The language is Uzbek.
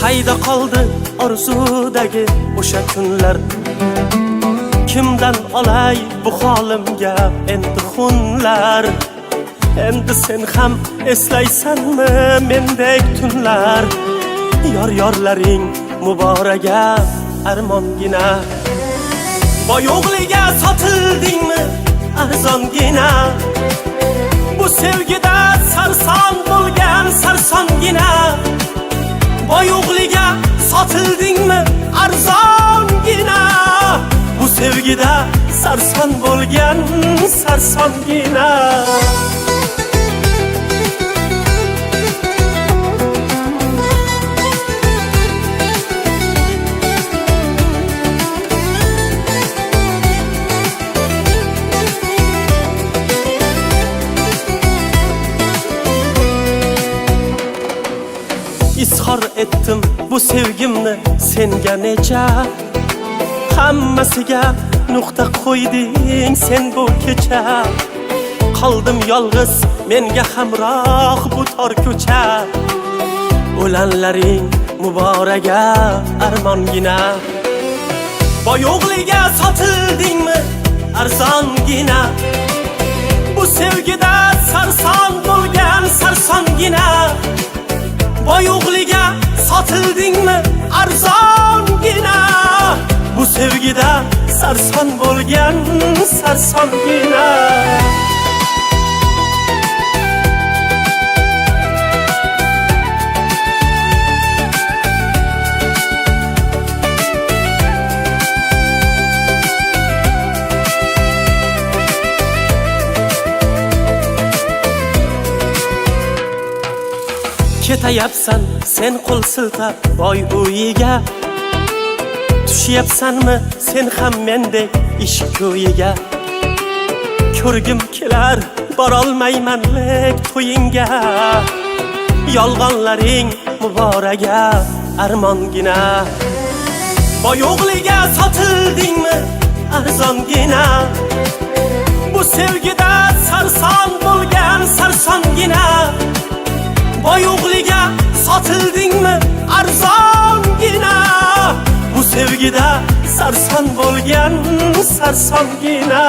Qayda qoldi orzudagi o'sha kunlar? Kimdan olay bu holimga endi xunlar? Endi sen ham eslaysanmi mendek tunlar? Yor-yorlaring muboraga armongina. Boyo'g'liga sotildingmi arzongina? Bu sevgida sarson bo'lgan sarsongina. Boyo'g'liga sotildingmi arzongina? Bu sevgida sarson bo'lgan sarsongina. İzhor etdim bu sevgimni senga necha. Hammasiga nuqta qo'yding sen bu kecha. Qoldim yolg'iz menga hamroh bu tor ko'cha. O'lanlaring muboraga armongina. Boyo'g'liga sotildingmi arzongina? Bu sevgida sarson bo'lgan sarsongina. Boyo'g'liga sotildingmi arzongina? Bu sevgida sarson bo'lgan sarsongina. Ketayapsan sen qo'l siltab boy uyiga. Tushyapsanmi sen ham mendek ish ko'yiga. Ko'rgim kelar borolmayman lek to'yingga. Yolg'onlaring muboraga armongina. Boyo'g'liga sotildingmi arzongina? Bu sevgida sarson bo'lgan sarsongina. Boyo'g'liga sotildingmi arzongina? Bu sevgida sarson bo'lgan sarsongina.